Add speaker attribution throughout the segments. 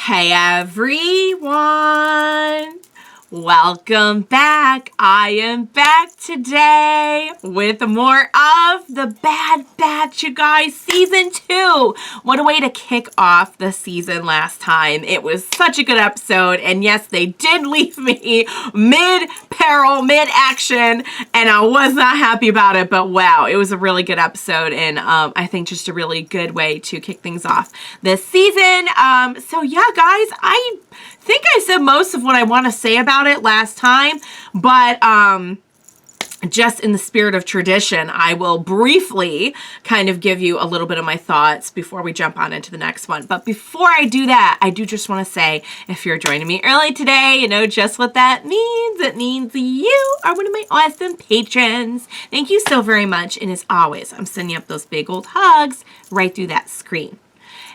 Speaker 1: Hey everyone! Welcome back. I am back today with more of The Bad Batch, you guys, season 2. What a way to kick off the season last time. It was such a good episode, and yes, they did leave me mid-peril, mid-action, and I was not happy about it, but wow, it was a really good episode, and I think just a really good way to kick things off this season. So yeah, guys, I think I said most of what I want to say about it last time, but just in the spirit of tradition, I will briefly kind of give you a little bit of my thoughts before we jump on into the next one. But before I do that, I do just want to say, if you're joining me early today, you know just what that means. It means you are one of my awesome patrons. Thank you so very much. And as always, I'm sending up those big old hugs right through that screen.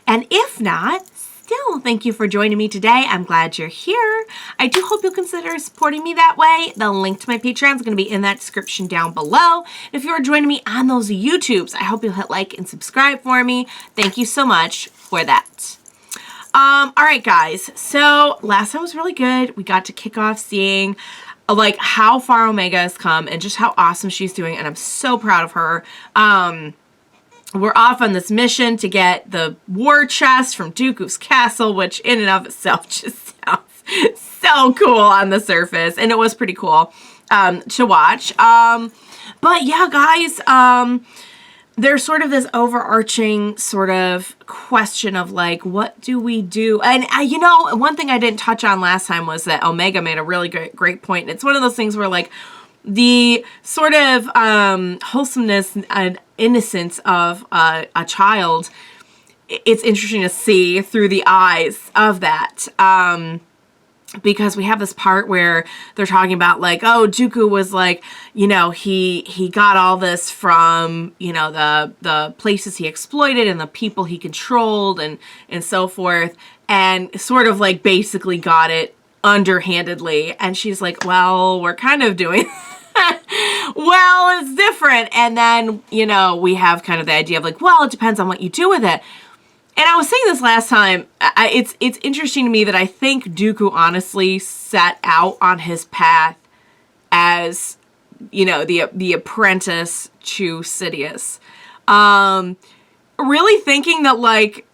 Speaker 1: And if not, still, thank you for joining me today. I'm glad you're here. I do hope you'll consider supporting me that way. The link to my Patreon is going to be in that description down below. If you're joining me on those YouTubes, I hope you'll hit like and subscribe for me. Thank you so much for that. All right, guys. So last time was really good. We got to kick off seeing like how far Omega has come and just how awesome she's doing, and I'm so proud of her. We're off on this mission to get the war chest from Dooku's castle, which in and of itself just sounds so cool on the surface. And it was pretty cool to watch. But yeah, guys, there's sort of this overarching sort of question of like, what do we do? And you know, one thing I didn't touch on last time was that Omega made a really great point. And it's one of those things where like, the sort of wholesomeness and innocence of a child, it's interesting to see through the eyes of that. Because we have this part where they're talking about like, oh, Dooku was like, you know, he got all this from, you know, the places he exploited and the people he controlled and so forth, and sort of like basically got it underhandedly. And she's like, well, we're kind of doing well, it's different. And then, you know, we have kind of the idea of like, well, it depends on what you do with it. And I was saying this last time, it's interesting to me that I think Dooku honestly set out on his path as, you know, the apprentice to Sidious. Really thinking that like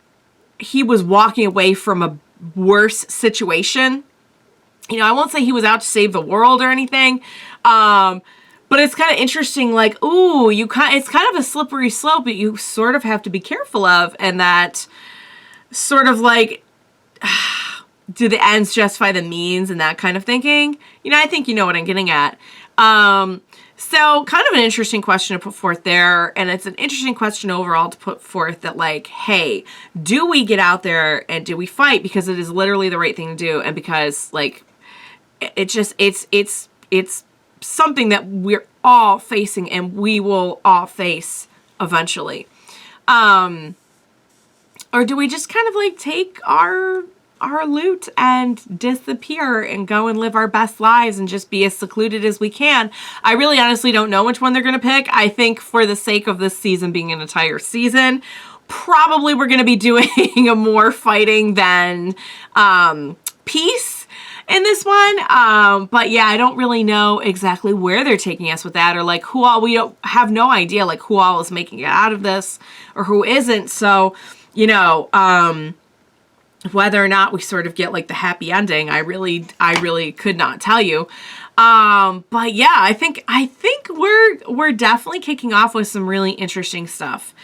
Speaker 1: he was walking away from a worse situation. You know, I won't say he was out to save the world or anything, but it's kind of interesting, like, ooh, it's kind of a slippery slope that you sort of have to be careful of, and that sort of like, do the ends justify the means and that kind of thinking? You know, I think you know what I'm getting at. So kind of an interesting question to put forth there, and it's an interesting question overall to put forth that like, hey, do we get out there and do we fight because it is literally the right thing to do, and because like, it's something that we're all facing and we will all face eventually. Or do we just kind of like take our loot and disappear and go and live our best lives and just be as secluded as we can? I really honestly don't know which one they're going to pick. I think for the sake of this season being an entire season, probably we're going to be doing more fighting than peace in this one. But yeah, I don't really know exactly where they're taking us with that, or like who all, we don't have no idea like who all is making it out of this or who isn't. So, you know, whether or not we sort of get like the happy ending, I really could not tell you. But yeah, I think we're definitely kicking off with some really interesting stuff.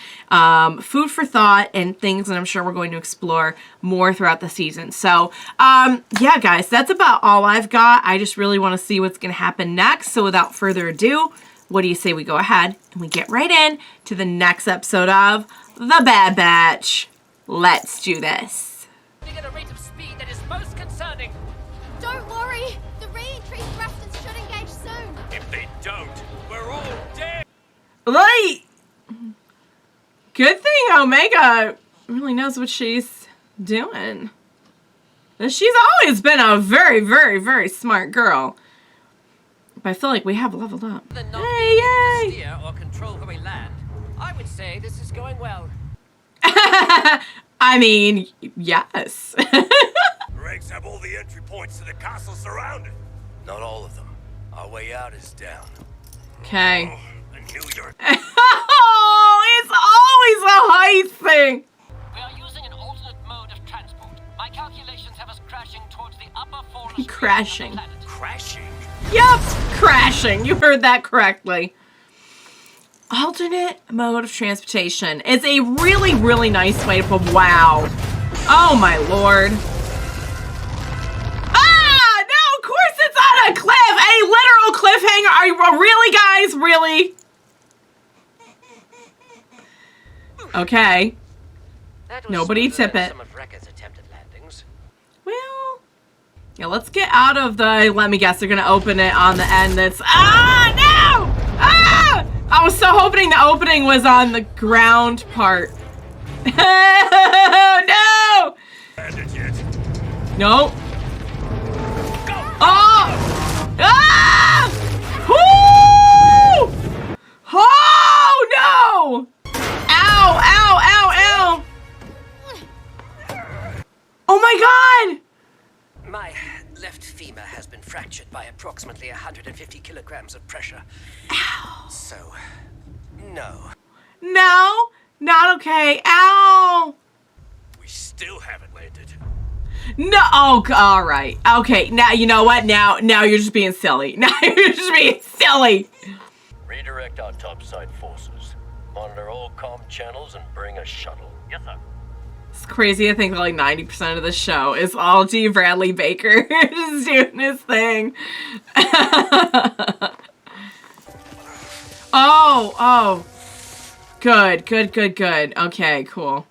Speaker 1: Food for thought and things that I'm sure we're going to explore more throughout the season. So, yeah, guys, that's about all I've got. I just really want to see what's going to happen next. So without further ado, what do you say we go ahead and we get right in to the next episode of The Bad Batch? Let's do this.
Speaker 2: At a rate of speed that is most concerning.
Speaker 3: Don't worry, the re-entry thrusters should engage soon.
Speaker 2: If they don't, we're all dead.
Speaker 1: Right. Good thing Omega really knows what she's doing. And she's always been a very, very, very smart girl. But I feel like we have leveled up. Hey, yay!
Speaker 2: Steer or control where we land. I would say this is going well.
Speaker 1: I mean, yes.
Speaker 4: have all the entry points to the castle surrounded.
Speaker 5: Not all of them. Our way out is down.
Speaker 1: Okay.
Speaker 4: Oh, I knew you were...
Speaker 1: Oh, it's always a heist thing.
Speaker 2: We are using an alternate mode of transport. My calculations have us crashing towards the upper forest
Speaker 1: Crashing.
Speaker 2: of the planet.
Speaker 4: crashing.
Speaker 1: Yep, crashing. You heard that correctly. Alternate mode of transportation. It's a really, really nice way to put. Wow. Oh my lord. Ah, no, of course it's on a cliff. A literal cliffhanger. Are you really, guys? Really? Okay.
Speaker 2: That was
Speaker 1: Nobody
Speaker 2: smoother
Speaker 1: tip
Speaker 2: than
Speaker 1: it.
Speaker 2: Some of Rekka's attempted landings.
Speaker 1: Well, yeah, let's get out of the, let me guess, they're going to open it on the end that's, ah, no! Ah! I was so hoping the opening was on the ground part. No!
Speaker 4: Landed yet?
Speaker 1: Nope. Oh! Ah! Woo! Oh, no! Ow, ow, ow, ow! Oh my god!
Speaker 2: My left femur has been fractured by approximately 150 kilograms of pressure.
Speaker 1: Ow.
Speaker 2: So, no.
Speaker 1: No, not okay. Ow!
Speaker 4: We still haven't landed.
Speaker 1: No, oh, all right. Okay, now, you know what? Now you're just being silly. Now you're just being silly.
Speaker 5: Redirect our topside forces. Monitor all comm channels and bring a shuttle. Yes, sir.
Speaker 1: It's crazy to think that like 90% of the show is all G. Bradley Baker just doing his thing. Oh. Good. Okay, cool.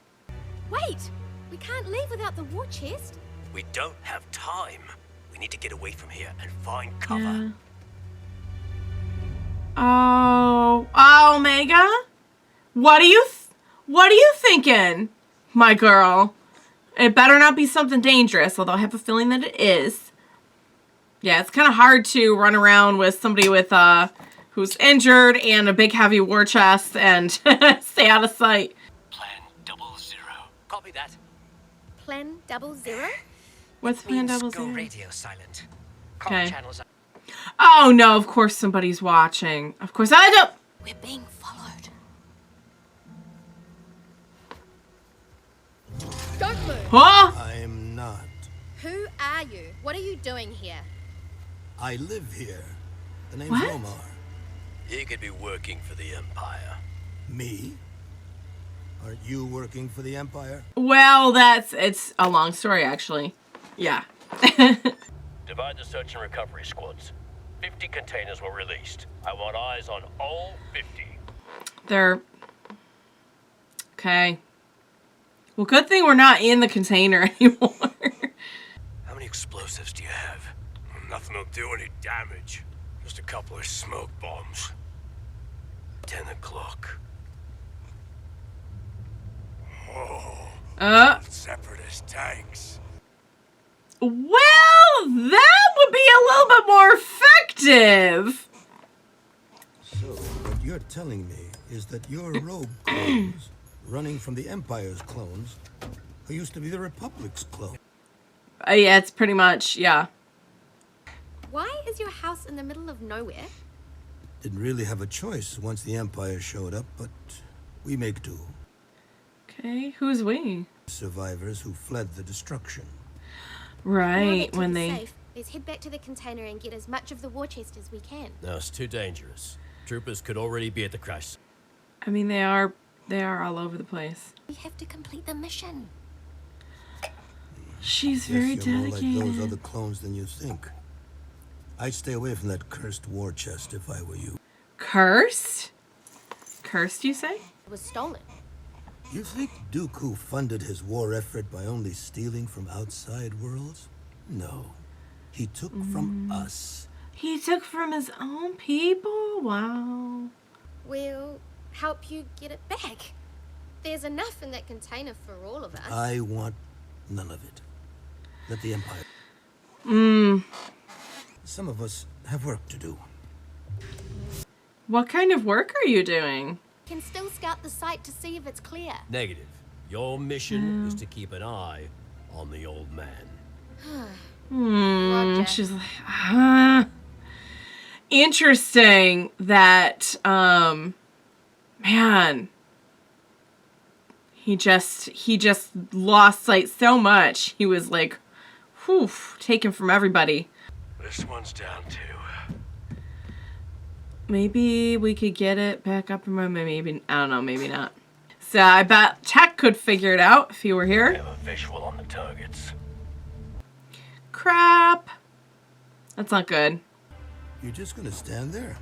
Speaker 3: Wait! We can't leave without the war chest.
Speaker 5: We don't have time. We need to get away from here and find cover.
Speaker 1: Yeah. Oh, Omega? What are you thinking, my girl? It better not be something dangerous, although I have a feeling that it is. Yeah, it's kind of hard to run around with somebody with who's injured and a big heavy war chest and stay out of sight.
Speaker 2: Plan 00. Copy that.
Speaker 3: Plan 00?
Speaker 1: What's plan
Speaker 2: Means
Speaker 1: 00?
Speaker 2: go radio silent.
Speaker 1: Okay.
Speaker 2: Comm channels are...
Speaker 1: Oh no, of course somebody's watching. Of course I don't.
Speaker 3: We're being followed. Don't move!
Speaker 1: Huh?
Speaker 6: I'm not.
Speaker 3: Who are you? What are you doing here?
Speaker 6: I live here. The name's
Speaker 1: What?
Speaker 6: Omar.
Speaker 5: He could be working for the Empire.
Speaker 6: Me? Aren't you working for the Empire?
Speaker 1: Well, it's a long story actually. Yeah.
Speaker 5: Divide the search and recovery squads. 50 containers were released. I want eyes on all 50.
Speaker 1: They're okay. Well, good thing we're not in the container anymore.
Speaker 5: How many explosives do you have?
Speaker 4: Nothing will do any damage. Just a couple of smoke bombs.
Speaker 5: 10 o'clock.
Speaker 4: Oh, Separatist tanks.
Speaker 1: Well, that would be a little bit more effective.
Speaker 6: So, what you're telling me is that your rogue clones, running from the Empire's clones, who used to be the Republic's clone.
Speaker 1: Yeah, it's pretty much, yeah.
Speaker 3: Why is your house in the middle of nowhere?
Speaker 6: Didn't really have a choice once the Empire showed up, but we make do.
Speaker 1: Okay, who's we?
Speaker 6: Survivors who fled the destruction.
Speaker 1: Right,
Speaker 3: Now
Speaker 1: when
Speaker 3: that
Speaker 1: they...
Speaker 3: you're safe, let's head back to the container and get as much of the war chest as we can.
Speaker 7: No, it's too dangerous. Troopers could already be at the crash.
Speaker 1: I mean, they are all over the place.
Speaker 3: We have to complete the mission.
Speaker 1: She's very
Speaker 6: Guess you're more
Speaker 1: dedicated.
Speaker 6: like those other clones than you think. I'd stay away from that cursed war chest if I were you.
Speaker 1: Cursed? Cursed, you say?
Speaker 3: It was stolen.
Speaker 6: You think Dooku funded his war effort by only stealing from outside worlds? No. He took from us.
Speaker 1: He took from his own people? Wow.
Speaker 3: We'll help you get it back. There's enough in that container for all of us.
Speaker 6: I want none of it. Let the Empire. Some of us have work to do.
Speaker 1: What kind of work are you doing?
Speaker 3: Can still scout the site to see if it's clear.
Speaker 7: Negative. Your mission is to keep an eye on the old man.
Speaker 3: Roger.
Speaker 1: She's like, interesting that, man, he just lost sight so much. He was like, whew, taken from everybody.
Speaker 4: This one's down too.
Speaker 1: Maybe we could get it back up and running. Maybe, I don't know, maybe not. So I bet Tech could figure it out if he were
Speaker 5: I
Speaker 1: here.
Speaker 5: have a visual on the targets.
Speaker 1: Crap. That's not good.
Speaker 6: You're just gonna stand there?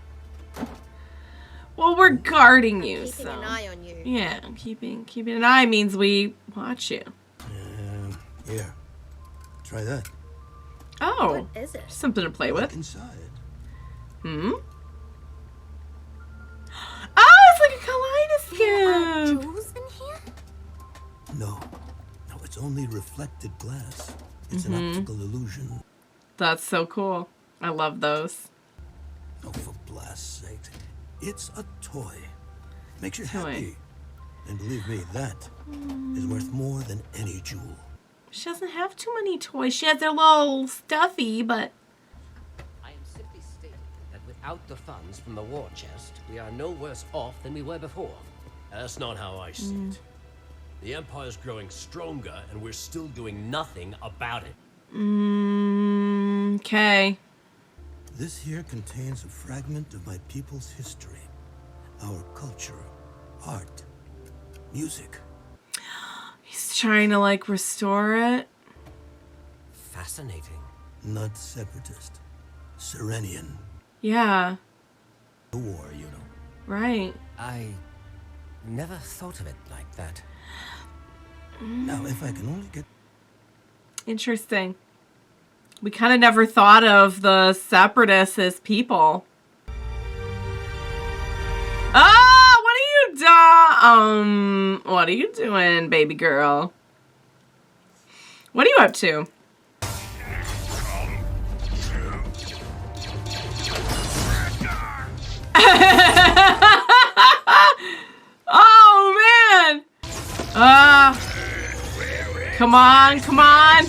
Speaker 1: Well, we're guarding you,
Speaker 3: Keeping
Speaker 1: so.
Speaker 3: an eye on you.
Speaker 1: Yeah, keeping an eye means we watch you.
Speaker 6: Here. Try that.
Speaker 1: Oh,
Speaker 3: What is it?
Speaker 1: something to play
Speaker 6: Look
Speaker 1: with.
Speaker 6: inside.
Speaker 1: Hmm? Oh, it's like a kaleidoscope.
Speaker 3: Jewels in here?
Speaker 6: No. No, it's only reflected glass. It's an optical illusion.
Speaker 1: That's so cool. I love those.
Speaker 6: Oh, for blast's sake. It's a toy. Makes you
Speaker 1: Toy.
Speaker 6: happy. And believe me, that is worth more than any jewel.
Speaker 1: She doesn't have too many toys. She has their little stuffy, but
Speaker 2: I am simply stating that without the funds from the war chest, we are no worse off than we were before.
Speaker 5: That's not how I see it. The Empire's growing stronger, and we're still doing nothing about it.
Speaker 1: okay.
Speaker 6: This here contains a fragment of my people's history. Our culture, art, music.
Speaker 1: He's trying to like restore it.
Speaker 2: Fascinating.
Speaker 6: Not separatist. Serenian.
Speaker 1: Yeah,
Speaker 6: The war, you know.
Speaker 1: right.
Speaker 2: I never thought of it like that.
Speaker 6: Now, if I can only get...
Speaker 1: Interesting. We kind of never thought of the Separatists as people. Ah, what are you what are you doing, baby girl? What are you up to? Oh man! Come on, come on!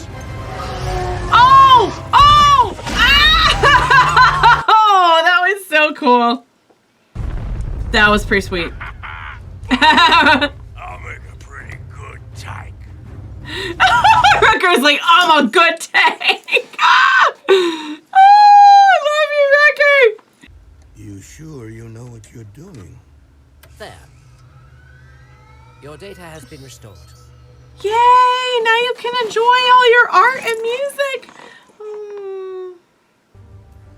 Speaker 1: Oh! Oh! Ah! Oh, that was so cool. That was pretty sweet.
Speaker 4: I'll make a pretty good tank.
Speaker 1: Wrecker's like, I'm a good tank. Ah! Oh, I love you, Wrecker.
Speaker 6: You sure you know what you're doing?
Speaker 2: There. Your data has been restored.
Speaker 1: Yay! Now you can enjoy all your art and music.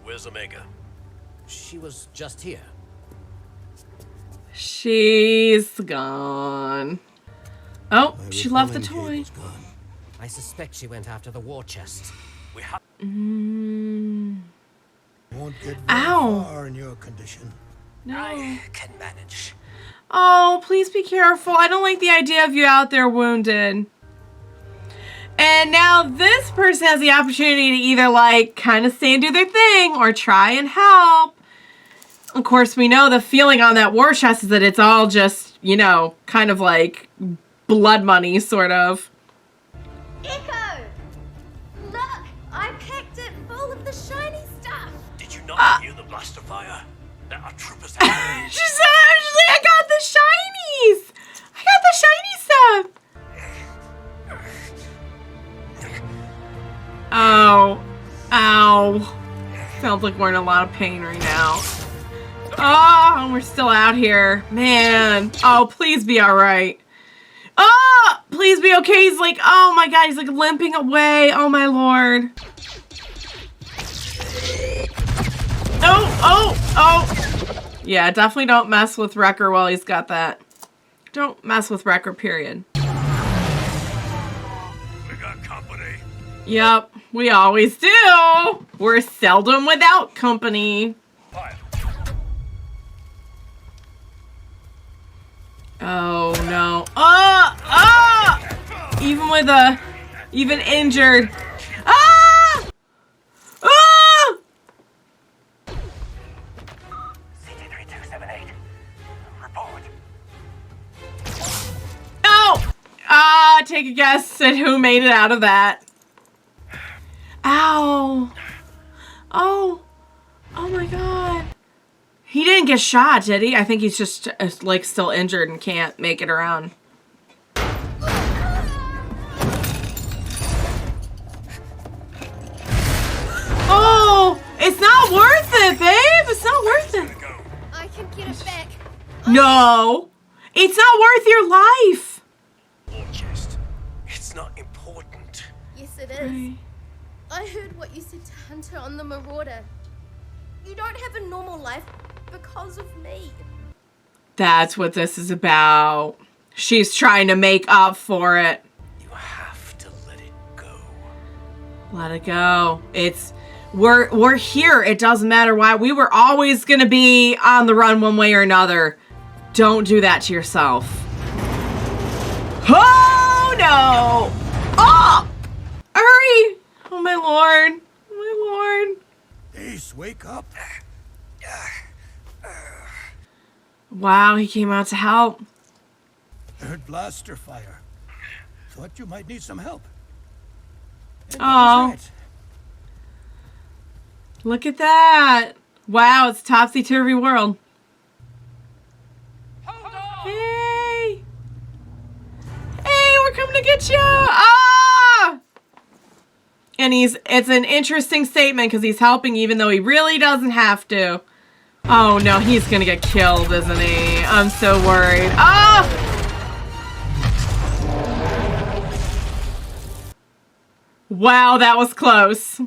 Speaker 5: Where's Omega?
Speaker 2: She was just here.
Speaker 1: She's gone. Oh,
Speaker 6: My
Speaker 1: she left the
Speaker 6: repelling
Speaker 1: toy.
Speaker 6: cable's gone.
Speaker 2: I suspect she went after the war chest.
Speaker 5: We have.
Speaker 6: Won't get very
Speaker 1: Ow.
Speaker 6: far in your condition.
Speaker 1: No.
Speaker 2: I can manage.
Speaker 1: Oh, please be careful. I don't like the idea of you out there wounded. And now this person has the opportunity to either like kind of stay and do their thing or try and help. Of course, we know the feeling on that war chest is that it's all just, you know, kind of like blood money, sort of.
Speaker 3: Echo! Look! I packed it full of the shiny stuff!
Speaker 5: Did you not hear the blaster fire? There are troopers there.
Speaker 1: She's like, I got the shinies! I got the shiny stuff! Ow. Ow. Sounds like we're in a lot of pain right now. Oh, we're still out here. Man. Oh, please be alright. Oh, please be okay. He's like, oh my god, he's like limping away. Oh my lord. Oh. Yeah, definitely don't mess with Wrecker while he's got that. Don't mess with Wrecker, period.
Speaker 4: We got company.
Speaker 1: Yep, we always do. We're seldom without company.
Speaker 4: Fire.
Speaker 1: Oh no. Even injured. Ah! Ah!
Speaker 5: CT-3278. Report.
Speaker 1: No! Take a guess at who made it out of that. Ow. Oh. Oh my god. He didn't get shot, did he? I think he's just, like, still injured and can't make it around. Oh! It's not worth it, babe! It's not worth it!
Speaker 3: I can get it back.
Speaker 1: No! It's not worth your life!
Speaker 4: War chest. It's not important.
Speaker 3: Yes, it is. I heard what you said to Hunter on the Marauder. You don't have a normal life because of me.
Speaker 1: That's what this is about. She's trying to make up for it.
Speaker 4: You have to let it go.
Speaker 1: Let it go. We're here. It doesn't matter why. We were always gonna be on the run one way or another. Don't do that to yourself. Oh no! Oh! Hurry! Oh my lord. Oh my lord.
Speaker 6: Ace, wake up.
Speaker 1: Wow, he came out to help.
Speaker 6: I heard blaster fire. Thought you might need some help. And
Speaker 1: Oh.
Speaker 6: that was right.
Speaker 1: Look at that. Wow, it's a topsy-turvy world. Hey! Hey, we're coming to get you! Ah! And it's an interesting statement because he's helping even though he really doesn't have to. Oh no, he's gonna get killed, isn't he? I'm so worried. Ah! Wow, that was close.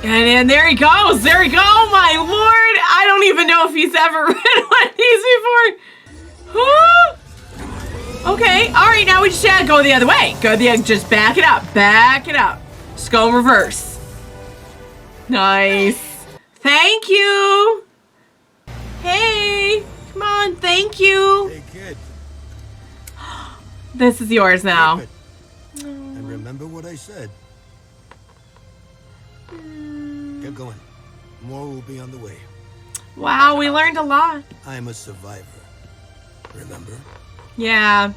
Speaker 1: And there he goes. There he goes. Oh my lord. I don't even know if he's ever read one of these before. Okay. All right. Now we just gotta go the other way. Just back it up. Back it up. Just go in reverse. Nice. Thank you. Hey. Come on. Thank you.
Speaker 6: Hey, kid.
Speaker 1: This is yours now.
Speaker 6: Keep it. And remember what I said. Get going. More will be on the way.
Speaker 1: Wow. We learned a lot.
Speaker 6: I'm a survivor. Remember?
Speaker 1: Yeah.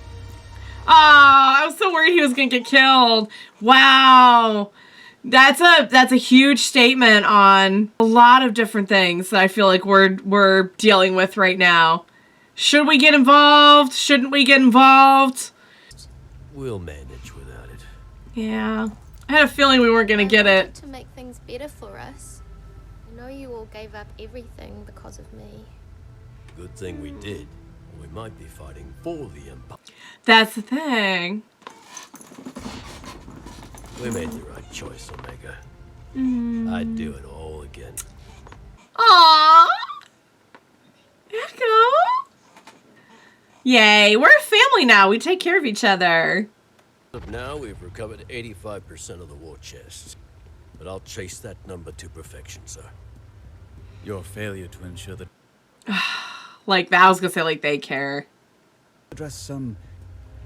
Speaker 1: Oh, I was so worried he was gonna get killed. Wow. That's a huge statement on a lot of different things that I feel like we're dealing with right now. Should we get involved? Shouldn't we get involved?
Speaker 7: We'll manage without it.
Speaker 1: Yeah. I had a feeling we weren't gonna get
Speaker 3: I wanted
Speaker 1: it.
Speaker 3: to make things better for us. I know you all gave up everything because of me.
Speaker 7: Good thing we did. We might be fighting for the Empire.
Speaker 1: That's the thing.
Speaker 7: We made the right choice, Omega. I'd do it all again.
Speaker 1: Aww. Echo. Yay, we're a family now. We take care of each other.
Speaker 7: As of now, we've recovered 85% of the war chests. But I'll chase that number to perfection, sir.
Speaker 8: Your failure to ensure that
Speaker 1: Like, I was gonna say, like, they care.
Speaker 8: address some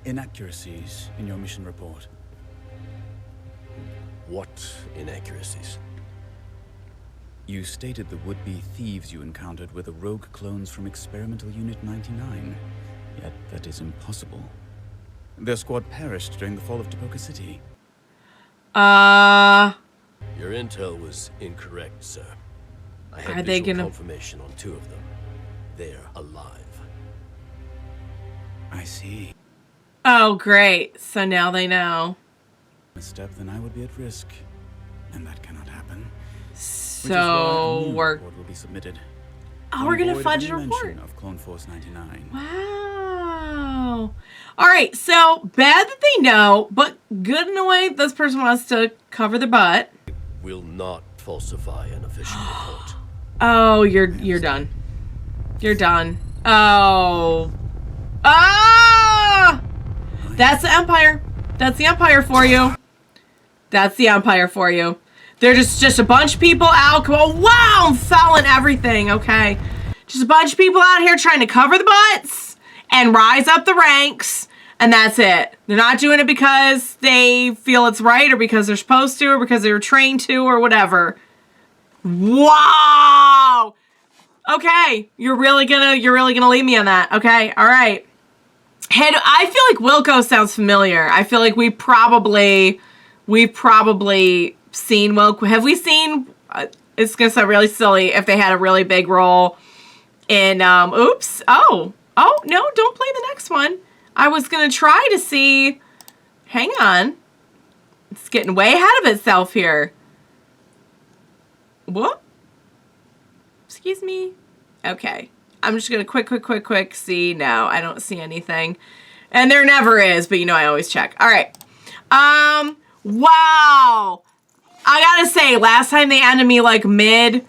Speaker 8: inaccuracies in your mission report.
Speaker 7: What inaccuracies?
Speaker 8: You stated the would-be thieves you encountered were the rogue clones from Experimental Unit 99. Yet that is impossible. Their squad perished during the fall of Tapoka City.
Speaker 7: Your intel was incorrect, sir. I
Speaker 1: Are
Speaker 7: had
Speaker 1: they
Speaker 7: visual
Speaker 1: gonna-
Speaker 7: confirmation on 2 of them. They're alive.
Speaker 8: I see.
Speaker 1: Oh, great. So now they know.
Speaker 8: A step, then I would be at risk. And that cannot happen. Which is why
Speaker 1: So
Speaker 8: a new
Speaker 1: we're
Speaker 8: report will be submitted.
Speaker 1: oh, we're gonna
Speaker 8: Void of
Speaker 1: fudge
Speaker 8: any
Speaker 1: a report.
Speaker 8: mention of Clone Force 99.
Speaker 1: Wow. All right. So bad that they know, but good in a way. This person wants to cover their butt.
Speaker 7: Will not falsify an official report.
Speaker 1: Oh, you're done. You're done. Oh. Ah! That's the Empire. That's the Empire for you. That's the Empire for you. They're just a bunch of people out. Oh, wow, I'm fouling everything. Okay. Just a bunch of people out here trying to cover the butts and rise up the ranks. And that's it. They're not doing it because they feel it's right or because they're supposed to or because they were trained to or whatever. Wow. Okay. You're really gonna leave me on that. Okay. All right. I feel like Wilco sounds familiar. I feel like we've probably seen Wilco. Have we seen, it's going to sound really silly if they had a really big role in, oops. Oh, no, don't play the next one. I was going to try to see, hang on. It's getting way ahead of itself here. What? Excuse me? Okay. I'm just going to quick see. No, I don't see anything. And there never is, but you know I always check. All right. Wow. I gotta say, last time they ended me like mid-peril.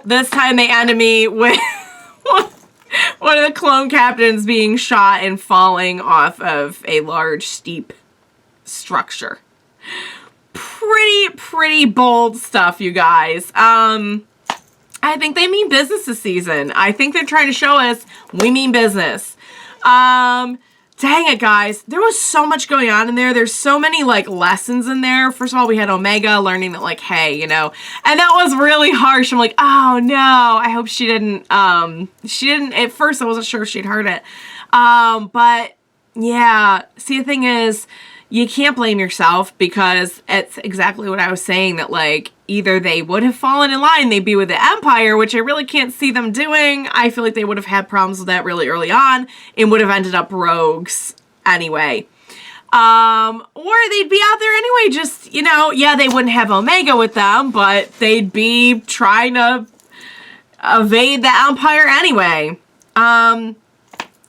Speaker 1: This time they ended me with one of the clone captains being shot and falling off of a large, steep structure. Pretty bold stuff, you guys. I think they mean business this season. I think they're trying to show us we mean business. Dang it, guys. There was so much going on in there. There's so many, like, lessons in there. First of all, we had Omega learning that, like, hey, you know, and that was really harsh. I'm like, oh, no. I hope she didn't, at first I wasn't sure if she'd heard it. But, yeah. See, the thing is, you can't blame yourself because it's exactly what I was saying, that, like, either they would have fallen in line, they'd be with the Empire, which I really can't see them doing. I feel like they would have had problems with that really early on and would have ended up rogues anyway. Or they'd be out there anyway, just, you know, yeah, they wouldn't have Omega with them, but they'd be trying to evade the Empire anyway.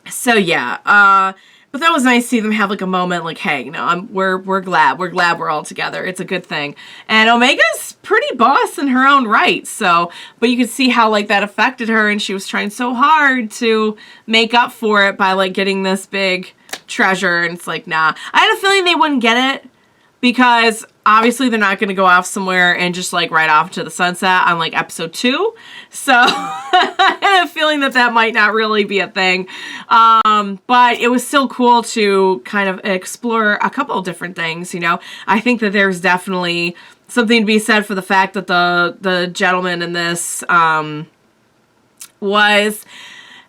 Speaker 1: So yeah, but that was nice to see them have like a moment like, hey, you know, we're glad we're all together. It's a good thing. And Omega's pretty boss in her own right. So, but you could see how like that affected her, and she was trying so hard to make up for it by like getting this big treasure. And it's like, nah. I had a feeling they wouldn't get it because obviously they're not going to go off somewhere and just like right off to the sunset on like episode 2. So I had a feeling that might not really be a thing. But it was still cool to kind of explore a couple of different things, you know. I think that there's definitely something to be said for the fact that the gentleman in this was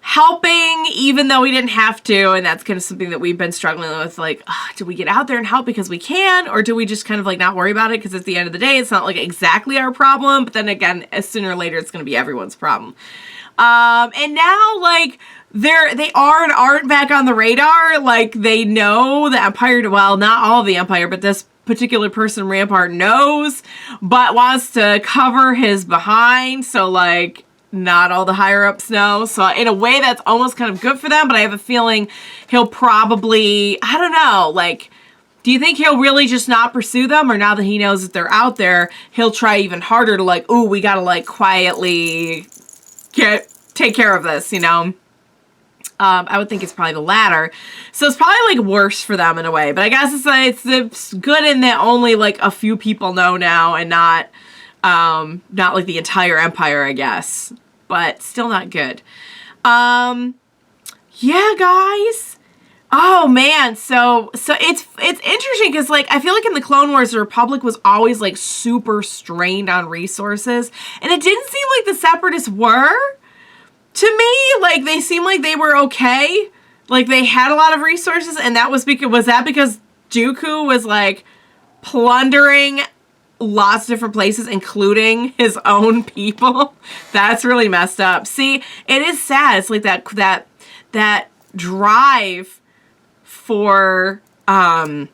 Speaker 1: helping even though we didn't have to, and that's kind of something that we've been struggling with, like, do we get out there and help because we can, or do we just kind of like not worry about it because at the end of the day it's not like exactly our problem, but then again, sooner or later it's going to be everyone's problem. And now like they are and aren't back on the radar. Like they know the Empire, well, not all of the Empire, but this particular person Rampart knows, but wants to cover his behind, so like not all the higher-ups know. So in a way, that's almost kind of good for them, but I have a feeling he'll probably, I don't know, like, do you think he'll really just not pursue them? Or now that he knows that they're out there, he'll try even harder to like, ooh, we gotta like quietly take care of this, you know? I would think it's probably the latter. So it's probably like worse for them in a way, but I guess it's good in that only like a few people know now and not like the entire Empire, I guess. But still not good. Yeah, guys. Oh man, so it's interesting because like I feel like in the Clone Wars the Republic was always like super strained on resources, and it didn't seem like the Separatists were. To me, like they seemed like they were okay. Like they had a lot of resources, and that was because Dooku was like plundering lots of different places, including his own people. That's really messed up. See, it is sad. It's like that drive for power,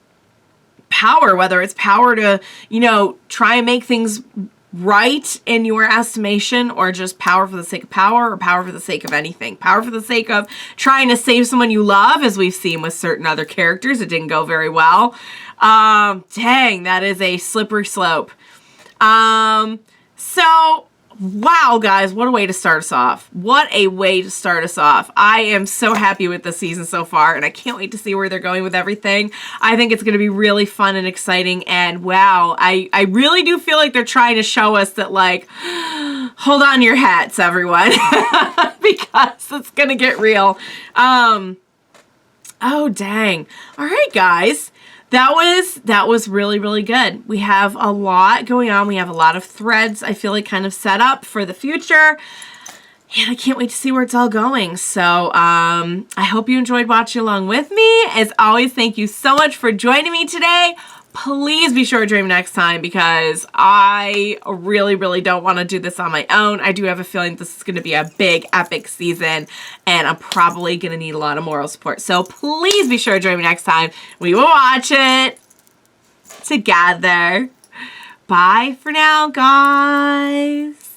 Speaker 1: whether it's power to, you know, try and make things right in your estimation, or just power for the sake of power, or power for the sake of anything. Power for the sake of trying to save someone you love, as we've seen with certain other characters. It didn't go very well. Dang, that is a slippery slope. So, wow, guys, what a way to start us off. What a way to start us off. I am so happy with the season so far, and I can't wait to see where they're going with everything. I think it's going to be really fun and exciting, and wow, I really do feel like they're trying to show us that, like, hold on to your hats, everyone, because it's going to get real. Oh, dang. All right, guys. That was really, really good. We have a lot going on. We have a lot of threads, I feel like, kind of set up for the future. And I can't wait to see where it's all going. So I hope you enjoyed watching along with me. As always, thank you so much for joining me today. Please be sure to join me next time because I really, really don't want to do this on my own. I do have a feeling this is going to be a big, epic season, and I'm probably going to need a lot of moral support. So please be sure to join me next time. We will watch it together. Bye for now, guys.